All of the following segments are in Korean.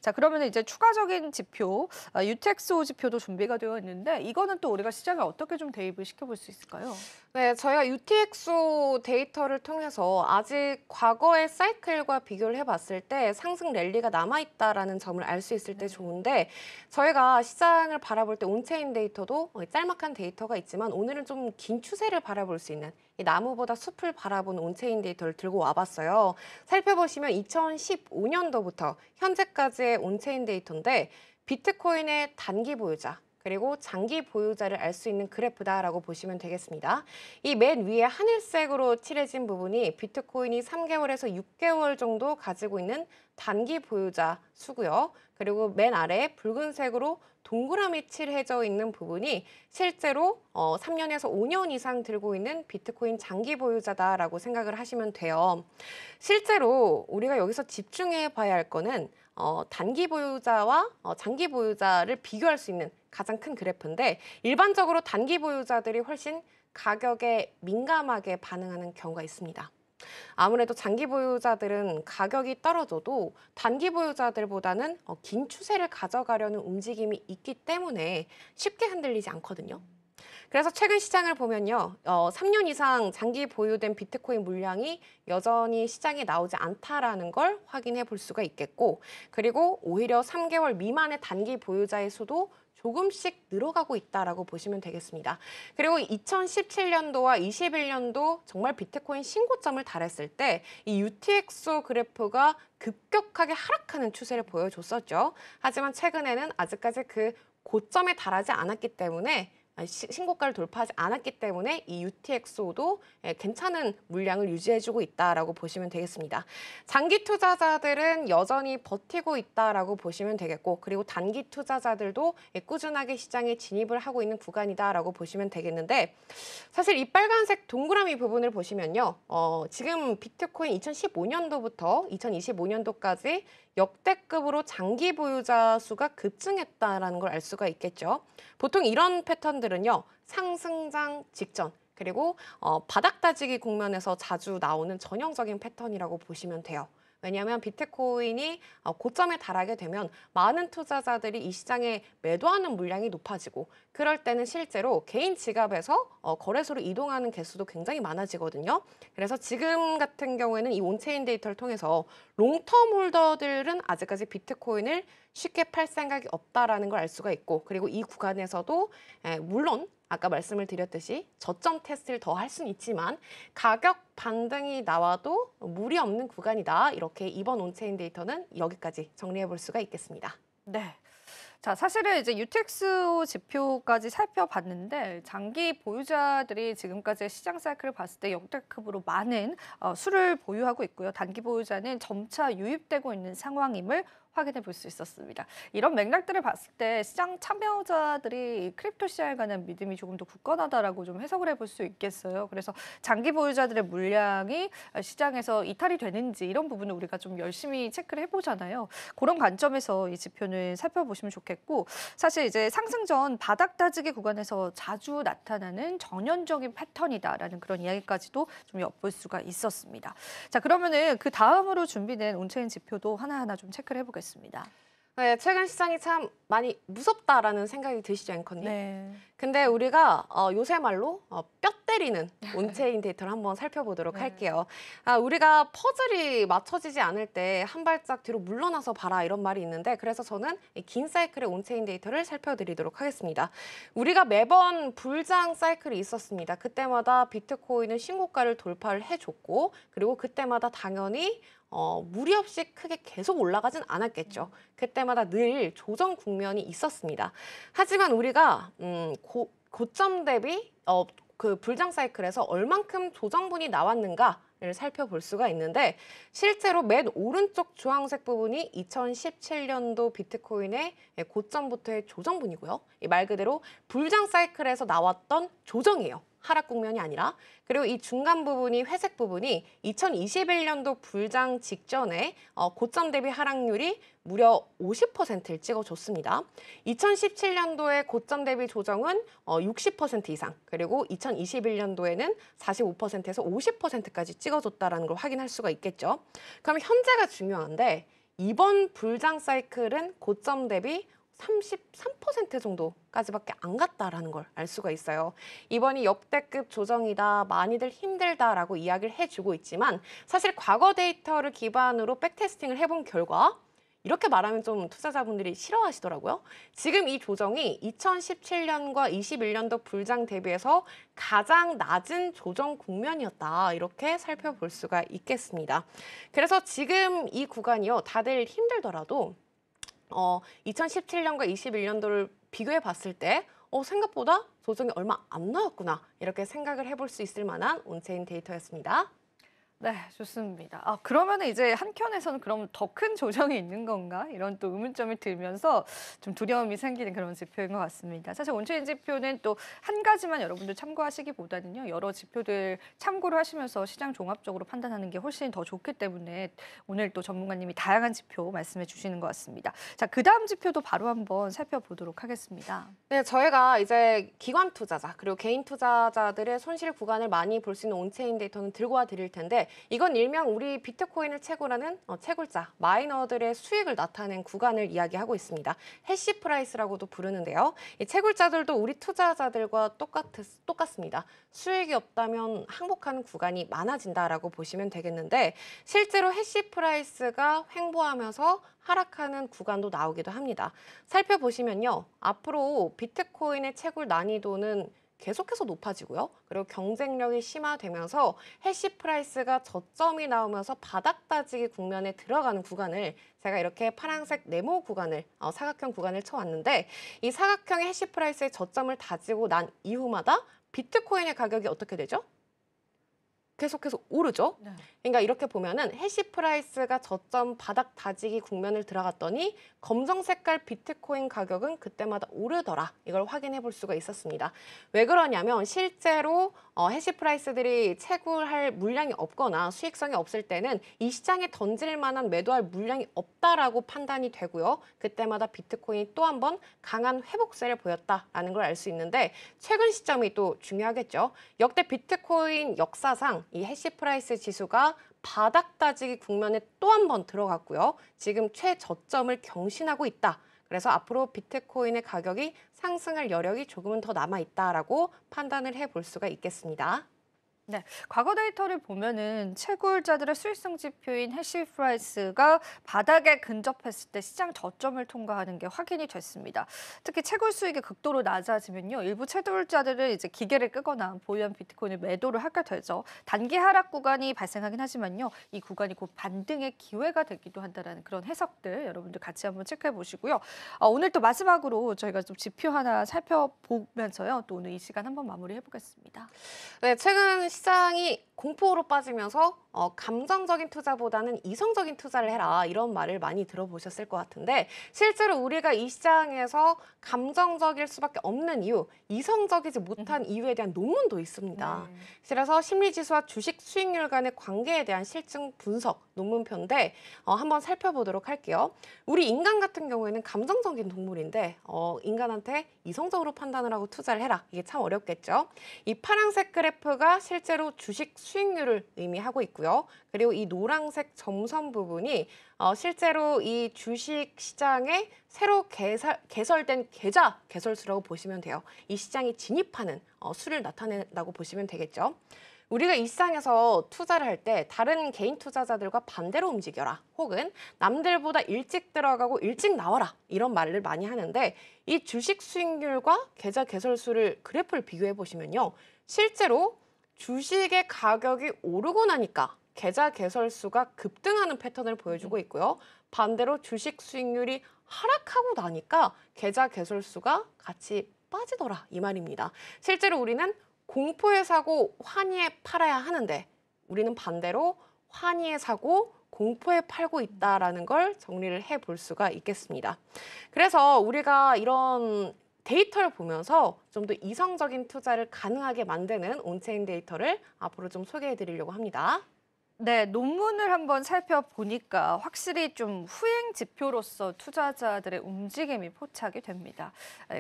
자, 그러면 이제 추가적인 지표, UTXO 지표도 준비가 되어 있는데 이거는 또 우리가 시장에 어떻게 좀 대입을 시켜볼 수 있을까요? 네, 저희가 UTXO 데이터를 통해서 아직 과거의 사이클과 비교를 해봤을 때 상승 랠리가 남아있다라는 점을 알 수 있을 때 네. 좋은데 저희가 시장을 바라볼 때 온체인 데이터도 짤막한 데이터가 있지만 오늘은 좀 긴 추세를 바라볼 수 있는 이 나무보다 숲을 바라보는 온체인 데이터를 들고 와봤어요. 살펴보시면 2015년도부터 현재까지의 온체인 데이터인데 비트코인의 단기 보유자, 그리고 장기 보유자를 알 수 있는 그래프다라고 보시면 되겠습니다. 이 맨 위에 하늘색으로 칠해진 부분이 비트코인이 3개월에서 6개월 정도 가지고 있는 단기 보유자 수고요. 그리고 맨 아래 붉은색으로 동그라미 칠해져 있는 부분이 실제로 3년에서 5년 이상 들고 있는 비트코인 장기 보유자다라고 생각을 하시면 돼요. 실제로 우리가 여기서 집중해 봐야 할 거는 단기 보유자와 장기 보유자를 비교할 수 있는 가장 큰 그래프인데 일반적으로 단기 보유자들이 훨씬 가격에 민감하게 반응하는 경우가 있습니다. 아무래도 장기 보유자들은 가격이 떨어져도 단기 보유자들보다는 긴 추세를 가져가려는 움직임이 있기 때문에 쉽게 흔들리지 않거든요. 그래서 최근 시장을 보면요. 3년 이상 장기 보유된 비트코인 물량이 여전히 시장에 나오지 않다라는 걸 확인해 볼 수가 있겠고, 그리고 오히려 3개월 미만의 단기 보유자의 수도 조금씩 늘어가고 있다라고 보시면 되겠습니다. 그리고 2017년도와 21년도 정말 비트코인 신고점을 달했을 때 이 UTXO 그래프가 급격하게 하락하는 추세를 보여줬었죠. 하지만 최근에는 아직까지 그 고점에 달하지 않았기 때문에 신고가를 돌파하지 않았기 때문에 이 UTXO도 괜찮은 물량을 유지해주고 있다라고 보시면 되겠습니다. 장기 투자자들은 여전히 버티고 있다라고 보시면 되겠고, 그리고 단기 투자자들도 꾸준하게 시장에 진입을 하고 있는 구간이다라고 보시면 되겠는데, 사실 이 빨간색 동그라미 부분을 보시면요, 지금 비트코인 2015년도부터 2025년도까지 역대급으로 장기 보유자 수가 급증했다라는 걸 알 수가 있겠죠. 보통 이런 패턴들은요, 상승장 직전, 그리고 바닥 다지기 국면에서 자주 나오는 전형적인 패턴이라고 보시면 돼요. 왜냐하면 비트코인이 고점에 달하게 되면 많은 투자자들이 이 시장에 매도하는 물량이 높아지고, 그럴 때는 실제로 개인 지갑에서 거래소로 이동하는 개수도 굉장히 많아지거든요. 그래서 지금 같은 경우에는 이 온체인 데이터를 통해서 롱텀 홀더들은 아직까지 비트코인을 쉽게 팔 생각이 없다라는 걸 알 수가 있고, 그리고 이 구간에서도 물론 아까 말씀을 드렸듯이 저점 테스트를 더 할 수는 있지만 가격 반등이 나와도 무리 없는 구간이다. 이렇게 이번 온체인 데이터는 여기까지 정리해 볼 수가 있겠습니다. 네. 자, 사실은 이제 UTXO 지표까지 살펴봤는데 장기 보유자들이 지금까지의 시장 사이클을 봤을 때 역대급으로 많은 수를 보유하고 있고요. 단기 보유자는 점차 유입되고 있는 상황임을 확인해 볼 수 있었습니다. 이런 맥락들을 봤을 때 시장 참여자들이 크립토 시장에 관한 믿음이 조금 더 굳건하다라고 좀 해석을 해볼 수 있겠어요. 그래서 장기 보유자들의 물량이 시장에서 이탈이 되는지 이런 부분을 우리가 좀 열심히 체크를 해보잖아요. 그런 관점에서 이 지표는 살펴보시면 좋겠고, 사실 이제 상승 전 바닥 다지기 구간에서 자주 나타나는 전형적인 패턴이다라는 그런 이야기까지도 좀 엿볼 수가 있었습니다. 자, 그러면은 그 다음으로 준비된 온체인 지표도 하나하나 좀 체크를 해보겠습니다. 네, 최근 시장이 참 많이 무섭다라는 생각이 드시죠, 앵커님? 네. 근데 우리가 요새 말로 뼈 때리는 온체인 데이터를 한번 살펴보도록 네. 할게요. 우리가 퍼즐이 맞춰지지 않을 때 한 발짝 뒤로 물러나서 봐라 이런 말이 있는데, 그래서 저는 이 긴 사이클의 온체인 데이터를 살펴드리도록 하겠습니다. 우리가 매번 불장 사이클이 있었습니다. 그때마다 비트코인은 신고가를 돌파를 해줬고, 그리고 그때마다 당연히 무리 없이 크게 계속 올라가진 않았겠죠. 그때마다 늘 조정 국면이 있었습니다. 하지만 우리가 고점 대비 그 불장 사이클에서 얼만큼 조정분이 나왔는가를 살펴볼 수가 있는데, 실제로 맨 오른쪽 주황색 부분이 2017년도 비트코인의 고점부터의 조정분이고요. 말 그대로 불장 사이클에서 나왔던 조정이에요. 하락 국면이 아니라. 그리고 이 중간 부분이 회색 부분이 2021년도 불장 직전에 고점 대비 하락률이 무려 50%를 찍어줬습니다. 2017년도에 고점 대비 조정은 60% 이상, 그리고 2021년도에는 45%에서 50%까지 찍어줬다는 걸 확인할 수가 있겠죠. 그럼 현재가 중요한데, 이번 불장 사이클은 고점 대비 33% 정도까지밖에 안 갔다라는 걸 알 수가 있어요. 이번이 역대급 조정이다, 많이들 힘들다라고 이야기를 해주고 있지만 사실 과거 데이터를 기반으로 백테스팅을 해본 결과 이렇게 말하면 좀 투자자분들이 싫어하시더라고요. 지금 이 조정이 2017년과 21년도 불장 대비해서 가장 낮은 조정 국면이었다. 이렇게 살펴볼 수가 있겠습니다. 그래서 지금 이 구간이요. 다들 힘들더라도 2017년과 21년도를 비교해 봤을 때 생각보다 조정이 얼마 안 나왔구나. 이렇게 생각을 해볼 수 있을 만한 온체인 데이터였습니다. 네, 좋습니다. 그러면 이제 한켠에서는 그럼 더 큰 조정이 있는 건가? 이런 또 의문점이 들면서 좀 두려움이 생기는 그런 지표인 것 같습니다. 사실 온체인 지표는 또 한 가지만 여러분들 참고하시기보다는요, 여러 지표들 참고를 하시면서 시장 종합적으로 판단하는 게 훨씬 더 좋기 때문에 오늘 또 전문가님이 다양한 지표 말씀해 주시는 것 같습니다. 자, 그 다음 지표도 바로 한번 살펴보도록 하겠습니다. 네, 저희가 이제 기관 투자자 그리고 개인 투자자들의 손실 구간을 많이 볼 수 있는 온체인 데이터는 들고 와 드릴 텐데 이건 일명 우리 비트코인을 채굴하는 채굴자, 마이너들의 수익을 나타낸 구간을 이야기하고 있습니다. 해시 프라이스라고도 부르는데요. 이 채굴자들도 우리 투자자들과 똑같습니다. 수익이 없다면 항복하는 구간이 많아진다라고 보시면 되겠는데 실제로 해시 프라이스가 횡보하면서 하락하는 구간도 나오기도 합니다. 살펴보시면요. 앞으로 비트코인의 채굴 난이도는 계속해서 높아지고요. 그리고 경쟁력이 심화되면서 해시 프라이스가 저점이 나오면서 바닥 다지기 국면에 들어가는 구간을 제가 이렇게 파란색 네모 구간을 사각형 구간을 쳐왔는데 이 사각형의 해시 프라이스의 저점을 다지고 난 이후마다 비트코인의 가격이 어떻게 되죠? 계속해서 오르죠. 네. 그러니까 이렇게 보면은 해시 프라이스가 저점 바닥 다지기 국면을 들어갔더니 검정 색깔 비트코인 가격은 그때마다 오르더라. 이걸 확인해 볼 수가 있었습니다. 왜 그러냐면 실제로 해시 프라이스들이 채굴할 물량이 없거나 수익성이 없을 때는 이 시장에 던질 만한 매도할 물량이 없다라고 판단이 되고요. 그때마다 비트코인이 또 한 번 강한 회복세를 보였다라는 걸 알 수 있는데 최근 시점이 또 중요하겠죠. 역대 비트코인 역사상 이 해시 프라이스 지수가 바닥 다지기 국면에 또 한 번 들어갔고요. 지금 최저점을 경신하고 있다. 그래서 앞으로 비트코인의 가격이 상승할 여력이 조금은 더 남아있다라고 판단을 해볼 수가 있겠습니다. 네, 과거 데이터를 보면은 채굴자들의 수익성 지표인 해시 프라이스가 바닥에 근접했을 때 시장 저점을 통과하는 게 확인이 됐습니다. 특히 채굴 수익이 극도로 낮아지면요, 일부 채굴자들은 이제 기계를 끄거나 보유한 비트코인을 매도를 하게 되죠. 단기 하락 구간이 발생하긴 하지만요, 이 구간이 곧 반등의 기회가 되기도 한다는 그런 해석들 여러분들 같이 한번 체크해 보시고요. 오늘 또 마지막으로 저희가 좀 지표 하나 살펴보면서요, 또 오늘 이 시간 한번 마무리해 보겠습니다. 네, 최근 시장이 공포로 빠지면서 감정적인 투자보다는 이성적인 투자를 해라 이런 말을 많이 들어보셨을 것 같은데 실제로 우리가 이 시장에서 감정적일 수밖에 없는 이유, 이성적이지 못한 이유에 대한 논문도 있습니다. 그래서 심리지수와 주식 수익률 간의 관계에 대한 실증 분석 논문표인데 한번 살펴보도록 할게요. 우리 인간 같은 경우에는 감정적인 동물인데 인간한테 이성적으로 판단을 하고 투자를 해라. 이게 참 어렵겠죠. 이 파란색 그래프가 실제로 주식 수익률을 의미하고 있고요. 그리고 이 노란색 점선 부분이 실제로 이 주식 시장에 새로 개설된 계좌 개설수라고 보시면 돼요. 이 시장이 진입하는 수를 나타낸다고 보시면 되겠죠. 우리가 이 시장에서 투자를 할 때 다른 개인 투자자들과 반대로 움직여라. 혹은 남들보다 일찍 들어가고 일찍 나와라. 이런 말을 많이 하는데 이 주식 수익률과 계좌 개설수를 그래프를 비교해 보시면요. 실제로 주식의 가격이 오르고 나니까 계좌 개설수가 급등하는 패턴을 보여주고 있고요. 반대로 주식 수익률이 하락하고 나니까 계좌 개설수가 같이 빠지더라. 이 말입니다. 실제로 우리는 공포에 사고 환희에 팔아야 하는데 우리는 반대로 환희에 사고 공포에 팔고 있다라는 걸 정리를 해볼 수가 있겠습니다. 그래서 우리가 이런 데이터를 보면서 좀 더 이성적인 투자를 가능하게 만드는 온체인 데이터를 앞으로 좀 소개해 드리려고 합니다. 네, 논문을 한번 살펴보니까 확실히 좀 후행 지표로서 투자자들의 움직임이 포착이 됩니다.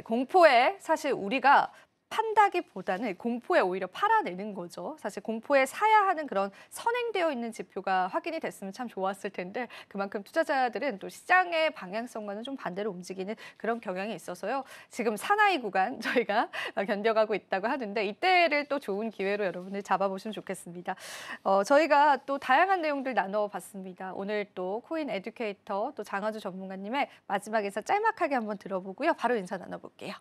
공포에 사실 우리가 판다기보다는 공포에 오히려 팔아내는 거죠. 사실 공포에 사야 하는 그런 선행되어 있는 지표가 확인이 됐으면 참 좋았을 텐데 그만큼 투자자들은 또 시장의 방향성과는 좀 반대로 움직이는 그런 경향이 있어서요. 지금 사나이 구간 저희가 견뎌가고 있다고 하는데 이때를 또 좋은 기회로 여러분들 잡아보시면 좋겠습니다. 저희가 또 다양한 내용들 나눠봤습니다. 오늘 또 코인 에듀케이터 또 장하주 전문가님의 마지막 인사 짤막하게 한번 들어보고요. 바로 인사 나눠볼게요.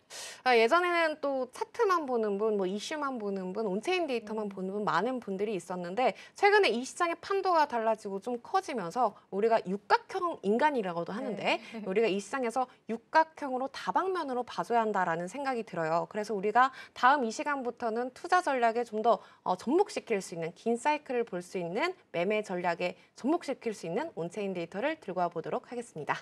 예전에는 또 차트만 보는 분, 뭐 이슈만 보는 분, 온체인 데이터만 보는 분 많은 분들이 있었는데 최근에 이 시장의 판도가 달라지고 좀 커지면서 우리가 육각형 인간이라고도 하는데 네. 우리가 이 시장에서 육각형으로 다방면으로 봐줘야 한다라는 생각이 들어요. 그래서 우리가 다음 이 시간부터는 투자 전략에 좀 더 접목시킬 수 있는 긴 사이클을 볼 수 있는 매매 전략에 접목시킬 수 있는 온체인 데이터를 들고 와 보도록 하겠습니다.